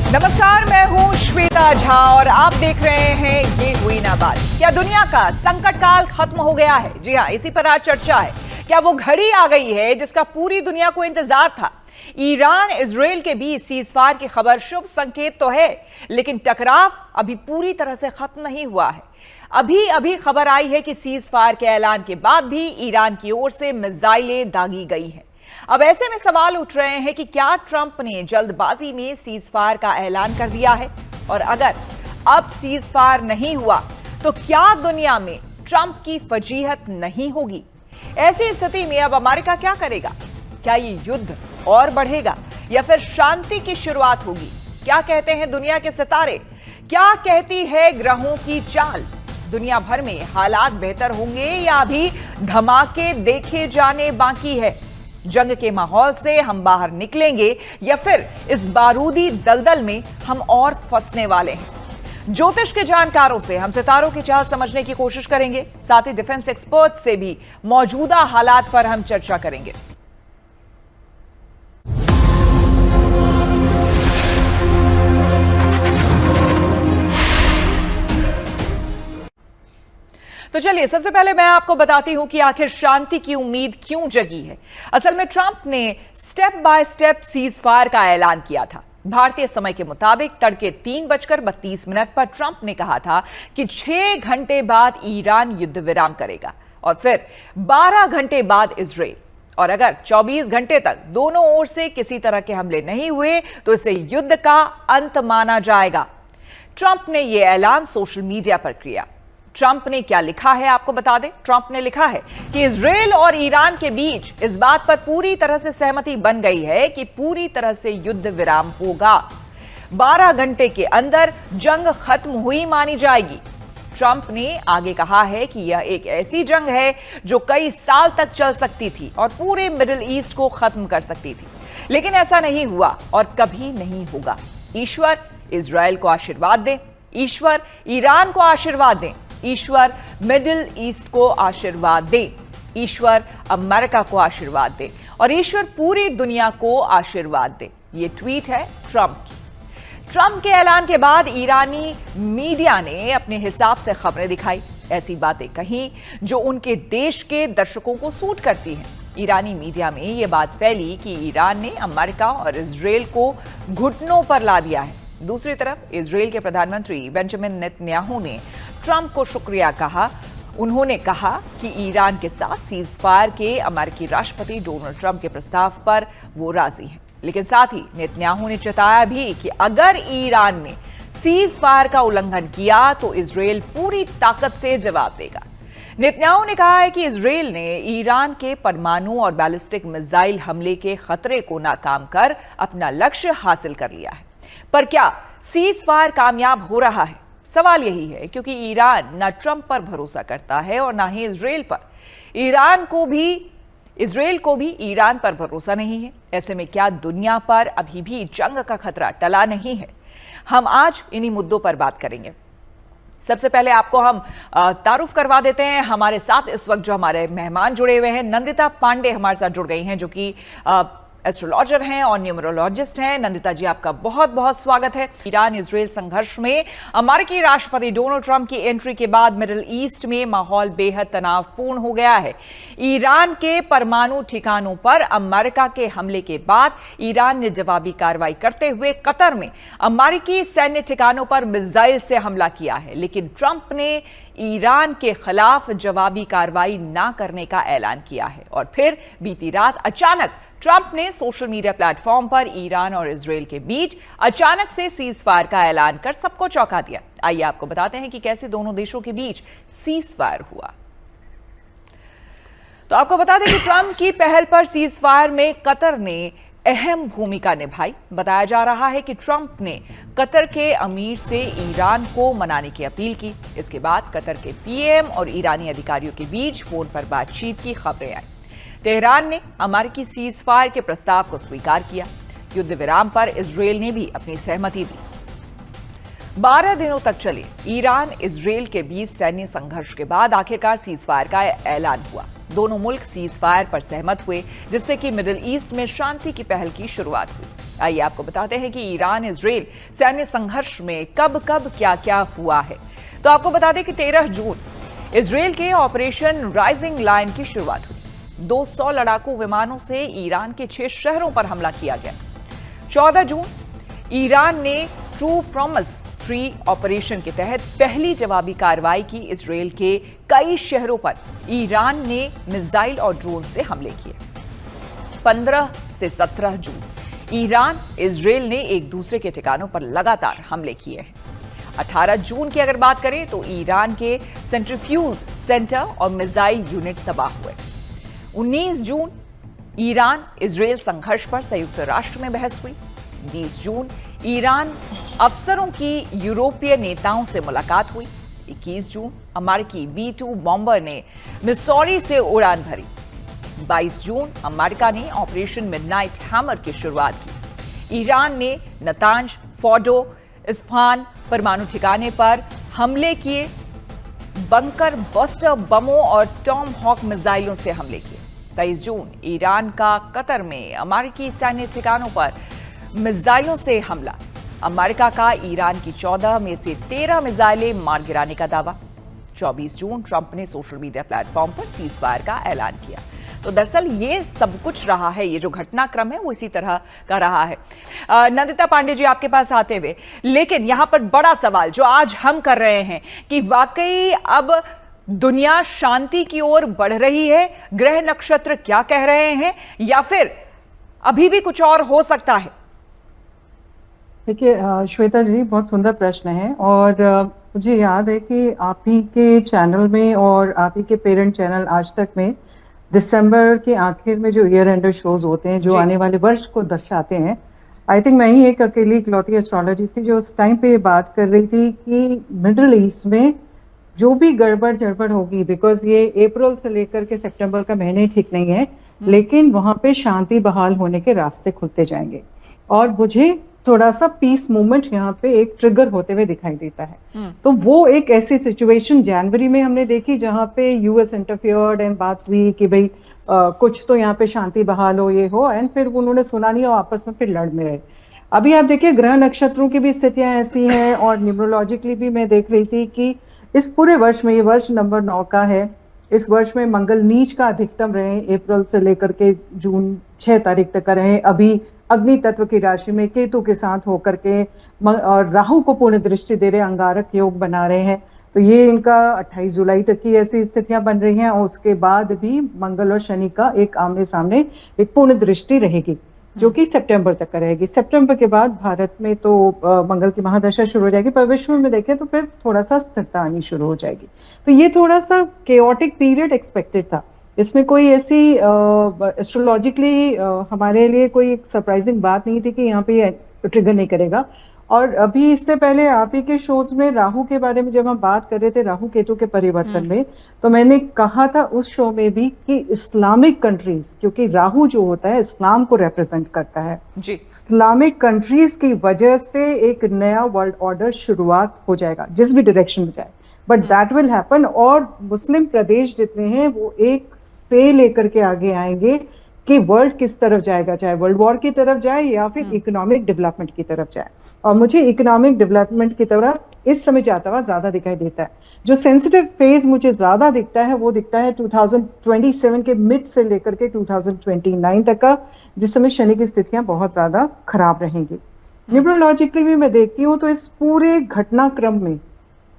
नमस्कार, मैं हूं श्वेता झा और आप देख रहे हैं ये हुई ना बात। क्या दुनिया का संकट काल खत्म हो गया है? जी हां, इसी पर आज चर्चा है। क्या वो घड़ी आ गई है जिसका पूरी दुनिया को इंतजार था? ईरान इजराइल के बीच सीजफायर की खबर शुभ संकेत तो है, लेकिन टकराव अभी पूरी तरह से खत्म नहीं हुआ है। अभी खबर आई है कि सीजफायर के ऐलान के बाद भी ईरान की ओर से मिसाइलें दागी गई हैं। अब ऐसे में सवाल उठ रहे हैं कि क्या ट्रंप ने जल्दबाजी में सीजफायर का ऐलान कर दिया है? और अगर अब सीजफायर नहीं हुआ तो क्या दुनिया में ट्रंप की फजीहत नहीं होगी? ऐसी स्थिति में अब अमेरिका क्या करेगा? क्या ये युद्ध और बढ़ेगा या फिर शांति की शुरुआत होगी? क्या कहते हैं दुनिया के सितारे? क्या कहती है ग्रहों की चाल? दुनिया भर में हालात बेहतर होंगे या अभी धमाके देखे जाने बाकी है? जंग के माहौल से हम बाहर निकलेंगे या फिर इस बारूदी दलदल में हम और फंसने वाले हैं? ज्योतिष के जानकारों से हम सितारों की चाल समझने की कोशिश करेंगे। साथ ही डिफेंस एक्सपर्ट से भी मौजूदा हालात पर हम चर्चा करेंगे। तो चलिए, सबसे पहले मैं आपको बताती हूं कि आखिर शांति की उम्मीद क्यों जगी है। असल में ट्रंप ने स्टेप बाय स्टेप सीजफायर का ऐलान किया था। भारतीय समय के मुताबिक तड़के 3:32 पर ट्रंप ने कहा था कि 6 घंटे बाद ईरान युद्ध विराम करेगा और फिर 12 घंटे बाद इजराइल। और अगर 24 घंटे तक दोनों ओर से किसी तरह के हमले नहीं हुए तो इसे युद्ध का अंत माना जाएगा। ट्रंप ने यह ऐलान सोशल मीडिया पर किया। ट्रंप ने क्या लिखा है आपको बता दें। ट्रंप ने लिखा है कि इजराइल और ईरान के बीच इस बात पर पूरी तरह से सहमति बन गई है कि पूरी तरह से युद्ध विराम होगा। 12 घंटे के अंदर जंग खत्म हुई मानी जाएगी। ट्रंप ने आगे कहा है कि यह एक ऐसी जंग है जो कई साल तक चल सकती थी और पूरे मिडिल ईस्ट को खत्म कर सकती थी, लेकिन ऐसा नहीं हुआ और कभी नहीं होगा। ईश्वर इजराइल को आशीर्वाद दें, ईश्वर ईरान को आशीर्वाद दें, ईश्वर मिडिल ईस्ट को आशीर्वाद दे, ईश्वर अमेरिका को आशीर्वाद दे और ईश्वर पूरी दुनिया को आशीर्वाद दे। ये ट्वीट है ट्रंप की। ट्रंप के ऐलान के बाद ईरानी मीडिया ने अपने हिसाब से खबरें दिखाई, ऐसी बातें कही जो उनके देश के दर्शकों को सूट करती हैं। ईरानी मीडिया में यह बात फैली कि ईरान ने अमेरिका और इजराइल को घुटनों पर ला दिया है। दूसरी तरफ इजराइल के प्रधानमंत्री बेंजामिन नेतन्याहू ने ट्रंप को शुक्रिया कहा। उन्होंने कहा कि ईरान के साथ सीजफायर के अमेरिकी राष्ट्रपति डोनाल्ड ट्रंप के प्रस्ताव पर वो राजी हैं, लेकिन साथ ही नेतन्याहू ने चेताया भी कि अगर ईरान ने सीजफायर का उल्लंघन किया तो इजराइल पूरी ताकत से जवाब देगा। नेतन्याहू ने कहा है कि इजराइल ने ईरान के परमाणु और बैलिस्टिक मिसाइल हमले के खतरे को नाकाम कर अपना लक्ष्य हासिल कर लिया है। पर क्या सीजफायर कामयाब हो रहा है? सवाल यही है क्योंकि ईरान ना ट्रंप पर भरोसा करता है और ना ही इजराइल पर। इजराइल को भी ईरान पर भरोसा नहीं है। ऐसे में क्या दुनिया पर अभी भी जंग का खतरा टला नहीं है? हम आज इन्हीं मुद्दों पर बात करेंगे। सबसे पहले आपको हम तारुफ करवा देते हैं। हमारे साथ इस वक्त जो हमारे मेहमान जुड़े हुए हैं, नंदिता पांडे हमारे साथ जुड़ गई हैं, जो कि एस्ट्रोलॉजर हैं और न्यूमरोलॉजिस्ट हैं। नंदिता जी, आपका बहुत बहुत स्वागत है। ईरान इजराइल संघर्ष में अमेरिकी राष्ट्रपति डोनाल्ड ट्रंप की एंट्री के बाद मिडिल ईस्ट में माहौल बेहद तनावपूर्ण हो गया है। ईरान के परमाणु ठिकानों पर अमेरिका के हमले के बाद ईरान ने जवाबी कार्रवाई करते हुए कतर में अमेरिकी सैन्य ठिकानों पर मिसाइल से हमला किया है, लेकिन ट्रंप ने ईरान के खिलाफ जवाबी कार्रवाई ना करने का ऐलान किया है। और फिर बीती रात अचानक ट्रंप ने सोशल मीडिया प्लेटफॉर्म पर ईरान और इजराइल के बीच अचानक से सीजफायर का ऐलान कर सबको चौंका दिया। आइए आपको बताते हैं कि कैसे दोनों देशों के बीच सीजफायर हुआ। तो आपको बता दें कि ट्रंप की पहल पर सीजफायर में कतर ने अहम भूमिका निभाई। बताया जा रहा है कि ट्रंप ने कतर के अमीर से ईरान को मनाने की अपील की। इसके बाद कतर के पीएम और ईरानी अधिकारियों के बीच फोन पर बातचीत की खबरें आई। तेहरान ने अमेरिकी सीजफायर के प्रस्ताव को स्वीकार किया। युद्ध विराम पर इजराइल ने भी अपनी सहमति दी। 12 दिनों तक चले ईरान इजराइल के बीच सैन्य संघर्ष के बाद आखिरकार सीजफायर का ऐलान हुआ। दोनों मुल्क सीजफायर पर सहमत हुए, जिससे कि मिडिल ईस्ट में शांति की पहल की शुरुआत हुई। आइए आपको बताते हैं कि ईरान इजराइल सैन्य संघर्ष में कब कब क्या क्या हुआ है। तो आपको बता दें कि 13 जून इजराइल के ऑपरेशन राइजिंग लायन की शुरुआत हुई। 200 लड़ाकू विमानों से ईरान के 6 शहरों पर हमला किया गया। 14 जून ईरान ने ट्रू प्रॉमिस 3 ऑपरेशन के तहत पहली जवाबी कार्रवाई की। इजराइल के कई शहरों पर ईरान ने मिसाइल और ड्रोन से हमले किए। 15 से 17 जून ईरान इजराइल ने एक दूसरे के ठिकानों पर लगातार हमले किए हैं। 18 जून की अगर बात करें तो ईरान के सेंट्रीफ्यूज सेंटर और मिसाइल यूनिट तबाह हुए। 19 जून ईरान इजराइल संघर्ष पर संयुक्त राष्ट्र में बहस हुई। 20 जून ईरान अफसरों की यूरोपीय नेताओं से मुलाकात हुई। 21 जून अमेरिकी B-2 बॉम्बर ने मिसौरी से उड़ान भरी। 22 जून अमेरिका ने ऑपरेशन मिडनाइट हैमर की शुरुआत की। ईरान ने नतांज, फोर्डो, इस्फहान परमाणु ठिकाने पर हमले किए। बंकर बस्टर बमों और टॉम हॉक मिसाइलों से हमले किए। 23 जून ईरान का कतर में अमेरिकी सैन्य ठिकानों पर मिसाइलों से हमला। अमेरिका का ईरान की 14 में से 13 मिसाइलें मार गिराने का दावा। 24 जून ट्रंप ने सोशल मीडिया प्लेटफॉर्म पर सीज फायर का ऐलान किया। तो दरअसल ये सब कुछ रहा है, ये जो घटनाक्रम है वो इसी तरह का रहा है। नंदिता पांडे जी आपके पास आते हुए, लेकिन यहां पर बड़ा सवाल जो आज हम कर रहे हैं कि वाकई अब दुनिया शांति की ओर बढ़ रही है, ग्रह नक्षत्र क्या कह रहे हैं, या फिर अभी भी कुछ और हो सकता है? देखिए श्वेता जी, बहुत सुंदर प्रश्न है। और मुझे याद है कि आप ही के चैनल में और आप ही के पेरेंट चैनल आज तक में दिसंबर के आखिर में जो ईयर एंडर शोज होते हैं जो आने वाले वर्ष को दर्शाते हैं, आई थिंक मैं ही एक अकेली इकलौती एस्ट्रोलॉजी थी जो उस टाइम पे बात कर रही थी कि मिडिल ईस्ट में जो भी गड़बड़ जड़बड़ होगी, बिकॉज ये अप्रैल से लेकर के सितंबर का महीने ठीक नहीं है, लेकिन वहां पे शांति बहाल होने के रास्ते खुलते जाएंगे। और मुझे थोड़ा सा पीस मूवमेंट यहाँ पे एक ट्रिगर होते हुए दिखाई देता है। तो वो एक ऐसी सिचुएशन जनवरी में हमने देखी जहाँ पे यूएस इंटरफियर्ड एंड बात हुई कि भाई कुछ तो यहाँ पे शांति बहाल हो, ये हो, एंड फिर उन्होंने सुना नहीं और आपस में फिर लड़ में रहे। अभी आप देखिए ग्रह नक्षत्रों की भी स्थितियां ऐसी हैं, और न्यूमरोलॉजिकली भी मैं देख रही थी कि इस पूरे वर्ष में, ये वर्ष नंबर 9 का है, इस वर्ष में मंगल नीच का अधिकतम रहे, अप्रैल से लेकर के जून 6 तारीख तक का रहे। अभी अग्नि तत्व की राशि में केतु के साथ होकर के और राहु को पूर्ण दृष्टि दे रहे, अंगारक योग बना रहे हैं। तो ये इनका 28 जुलाई तक की ऐसी स्थितियां बन रही हैं, और उसके बाद भी मंगल और शनि का एक आमने सामने एक पूर्ण दृष्टि रहेगी जो कि सितंबर तक का रहेगी। सितंबर के बाद भारत में तो मंगल की महादशा शुरू हो जाएगी, पर विश्व में देखें तो फिर थोड़ा सा स्थिरता आनी शुरू हो जाएगी। तो ये थोड़ा सा केओटिक पीरियड एक्सपेक्टेड था। इसमें कोई ऐसी एस्ट्रोलॉजिकली हमारे लिए कोई सरप्राइजिंग बात नहीं थी कि यहाँ पे ये ट्रिगर नहीं करेगा। और अभी इससे पहले आप ही के शोज में राहु के बारे में जब हम बात कर रहे थे, राहु केतु के परिवर्तन में, तो मैंने कहा था उस शो में भी कि इस्लामिक कंट्रीज, क्योंकि राहु जो होता है इस्लाम को रिप्रेजेंट करता है जी, इस्लामिक कंट्रीज की वजह से एक नया वर्ल्ड ऑर्डर शुरुआत हो जाएगा जिस भी डायरेक्शन में जाए, बट दैट विल हैपन। और मुस्लिम प्रदेश जितने हैं वो एक से लेकर के आगे आएंगे कि वर्ल्ड किस तरफ जाएगा, चाहे वर्ल्ड वॉर की तरफ जाए या फिर इकोनॉमिक डेवलपमेंट की तरफ जाए। और मुझे इकोनॉमिक डेवलपमेंट की तरफ इस समय जाता हुआ ज्यादा दिखाई देता है। जो सेंसिटिव फेज मुझे ज्यादा दिखता है वो दिखता है 2027 के मिड से लेकर के 2029 तक का, जिस समय शनि की स्थितियां बहुत ज्यादा खराब रहेंगी। न्यूमरोलॉजिकली भी मैं देखती हूँ तो इस पूरे घटनाक्रम में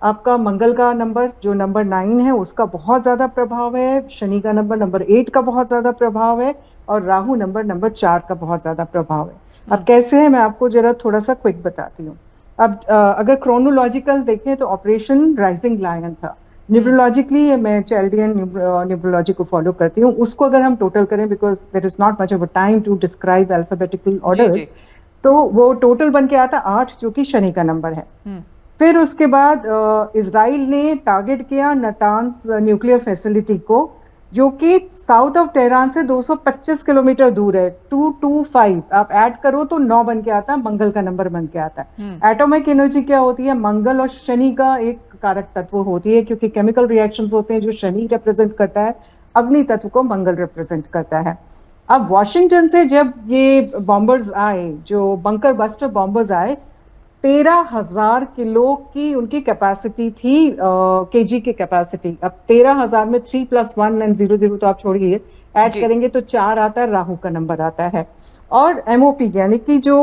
आपका मंगल का नंबर जो नंबर 9 है उसका बहुत ज्यादा प्रभाव है, शनि का नंबर 8 का बहुत ज्यादा प्रभाव है, और राहु नंबर 4 का बहुत ज्यादा प्रभाव है। अब कैसे है मैं आपको जरा थोड़ा सा क्विक बताती हूँ। अब अगर क्रोनोलॉजिकल देखें तो ऑपरेशन राइजिंग लायन था। न्यूमरोलॉजिकली मैं चैल्डियन न्यूमरोलॉजी को फॉलो करती हूँ, उसको अगर हम टोटल करें, because there is not much of a time to describe alphabetical orders, तो वो टोटल बन के आता 8 जो कि शनि का नंबर है। फिर उसके बाद इजराइल ने टारगेट किया नटान्स न्यूक्लियर फैसिलिटी को, जो कि साउथ ऑफ टेहरान से 225 किलोमीटर दूर है। 225 आप ऐड करो तो 9 बन के आता है, मंगल का नंबर बन के आता है। एटॉमिक एनर्जी क्या होती है, मंगल और शनि का एक कारक तत्व होती है, क्योंकि केमिकल रिएक्शंस होते हैं जो शनि रिप्रेजेंट करता है, अग्नि तत्व को मंगल रिप्रेजेंट करता है। अब वॉशिंगटन से जब ये बॉम्बर्स आए, जो बंकर बस्टर बॉम्बर्स आए, 13,000 किलो की उनकी कैपेसिटी थी, केजी की कैपेसिटी। अब 13,000 में 3+1 एंड 00 तो आप छोड़िए, ऐड करेंगे तो 4 आता है, राहु का नंबर आता है। और एमओपी यानी कि जो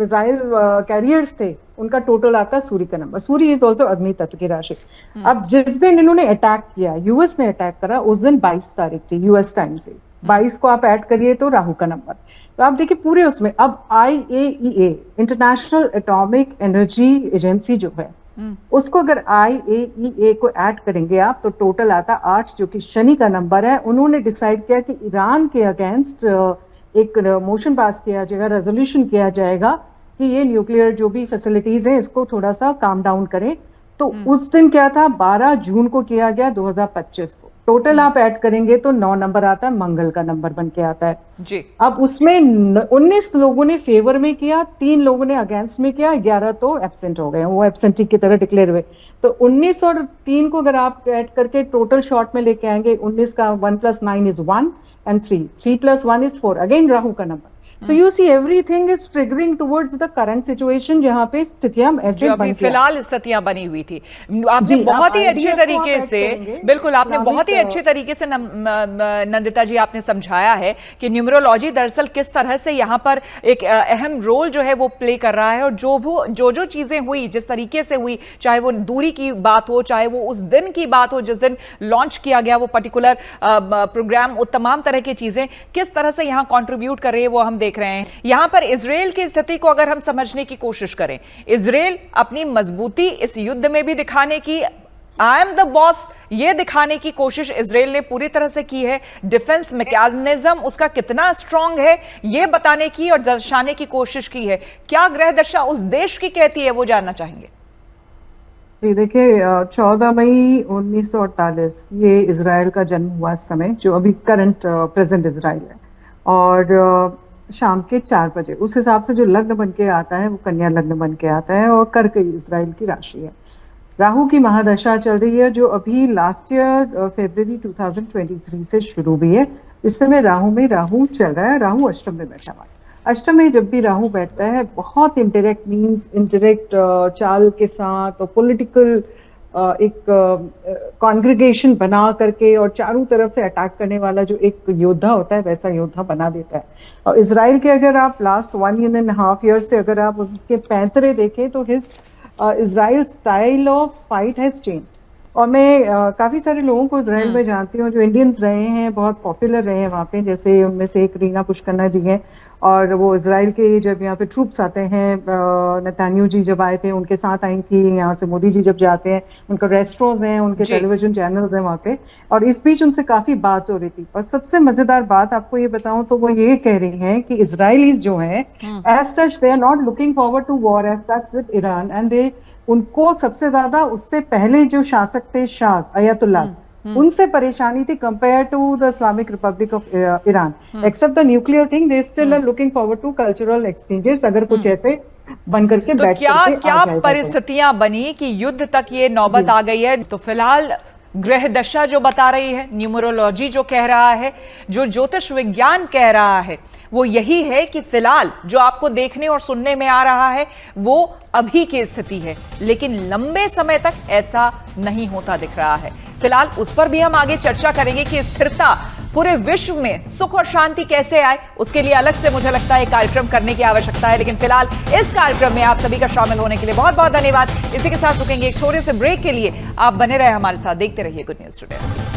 मिसाइल कैरियर्स थे उनका टोटल आता है सूर्य का नंबर। सूर्य इज ऑल्सो अग्नि तत्व की राशि। अब जिस दिन इन्होंने अटैक किया, यूएस ने अटैक करा, उस दिन 22 तारीख थी यूएस टाइम से, 22 को आप ऐड करिए तो राहु का नंबर। तो आप देखिए पूरे उसमें। अब IAEA international atomic energy agency जो है, उसको अगर IAEA को ऐड करेंगे आप तो टोटल आता 8, जो कि शनि का नंबर है। उन्होंने डिसाइड किया कि ईरान के अगेंस्ट एक मोशन पास किया जाएगा, रेजोल्यूशन किया जाएगा कि ये न्यूक्लियर जो भी फैसिलिटीज हैं इसको थोड़ा सा काम डाउन करें। तो उस दिन क्या था, 12 जून को किया गया 2025 को। टोटल आप ऐड करेंगे तो 9 नंबर आता है, मंगल का नंबर बन के आता है जी। अब उसमें 19 लोगों ने फेवर में किया, 3 लोगों ने अगेंस्ट में किया, 11 तो एब्सेंट हो गए, वो एब्सेंटी की तरह डिक्लेयर हुए। तो 19 और 3 को अगर आप ऐड करके टोटल शॉर्ट में लेके आएंगे, 19 का 1 + 9 is 1 and 3 + 1 is 4, again Rahu का number. So you see everything is triggering towards the current situation जहाँ पे स्थितियां ऐसे जो अभी फिलहाल स्थितियां बनी हुई थी। आपने बहुत ही अच्छे तरीके से, बिल्कुल आपने बहुत ही अच्छे तरीके से नंदिता जी आपने समझाया है कि न्यूमरोलॉजी दरअसल किस तरह से यहाँ पर एक अहम रोल जो है वो प्ले कर रहा है। और जो चीजें हुई, जिस तरीके से हुई, चाहे वो दूरी की बात हो, चाहे वो उस दिन की बात हो जिस दिन लॉन्च किया गया वो पर्टिकुलर प्रोग्राम, वो तमाम तरह की चीजें किस तरह से यहाँ कॉन्ट्रीब्यूट कर रही है वो हम देख रहे हैं। यहां पर इजराइल की स्थिति को अगर हम समझने की कोशिश करें, इजराइल अपनी मजबूती इस युद्ध में भी दिखाने की, आई एम द बॉस ये दिखाने की कोशिश इजराइल ने पूरी तरह से की है। डिफेंस मैकेनिज्म उसका कितना स्ट्रांग है ये बताने की और दर्शाने की कोशिश की है। क्या ग्रह दशा उस देश की कहती है वो जानना चाहेंगे। जी देखिए, 14 मई 1948 ये इजराइल का जन्म हुआ समय, जो अभी करंट प्रेजेंट इजराइल है। और शाम के 4 बजे उस हिसाब से जो लग्न बन के आता है वो कन्या लग्न बन के आता है, और कर्क इजराइल की राशि है। राहु की महादशा चल रही है, जो अभी लास्ट ईयर फरवरी 2023 से शुरू हुई है। इस समय राहु में राहु चल रहा है, राहु अष्टम में बैठा हुआ है। अष्टम में जब भी राहु बैठता है, बहुत इंटरेक्ट मीन्स इंटरेक्ट चाल के साथ और पॉलिटिकल एक कॉन्ग्रीगेशन बना करके और चारों तरफ से अटैक करने वाला जो एक योद्धा होता है वैसा योद्धा बना देता है। और इजराइल के अगर आप लास्ट 1.5 ईयर से अगर आप उनके पैंतरे देखें तो Israel style of fight has change. और मैं काफी सारे लोगों को इजराइल में जानती हूँ जो इंडियंस रहे हैं, बहुत पॉपुलर रहे हैं वहाँ पे। जैसे उनमें से एक रीना पुष्कन्ना जी हैं, और वो इजराइल के जब यहाँ पे ट्रूप्स आते हैं, नेतान्याहू जी जब आए थे उनके साथ आई थी, यहाँ से मोदी जी जब जाते हैं, उनका रेस्टोरेंट्स हैं, उनके टेलीविजन चैनल्स हैं वहाँ पे। और इस बीच उनसे काफी बात हो रही थी, और सबसे मजेदार बात आपको ये बताऊं तो वो ये कह रही हैं कि इजराइलीज जो हैं as such they are not looking forward to war as such with Iran, and उनको सबसे ज्यादा उससे पहले जो शासक थे शाह अयतुल्लाह, उनसे परेशानी थी compare to the Islamic Republic of Iran. Except the nuclear thing, they still are looking forward to cultural exchanges, अगर कुछ ऐसे बन करके तो क्या परिस्थितियां बनी कि युद्ध तक ये नौबत आ गई है। तो फिलहाल ग्रह दशा जो बता रही है, न्यूमरोलॉजी जो कह रहा है, जो ज्योतिष विज्ञान कह रहा है, वो यही है कि फिलहाल जो आपको देखने और सुनने में आ रहा है वो अभी की स्थिति है, लेकिन लंबे समय तक ऐसा नहीं होता दिख रहा है। फिलहाल उस पर भी हम आगे चर्चा करेंगे कि स्थिरता पूरे विश्व में, सुख और शांति कैसे आए, उसके लिए अलग से मुझे लगता है कार्यक्रम करने की आवश्यकता है। लेकिन फिलहाल इस कार्यक्रम में आप सभी का शामिल होने के लिए बहुत बहुत धन्यवाद। इसी के साथ रुकेंगे एक छोटे से ब्रेक के लिए। आप बने रहे हमारे साथ, देखते रहिए गुड न्यूज टुडे।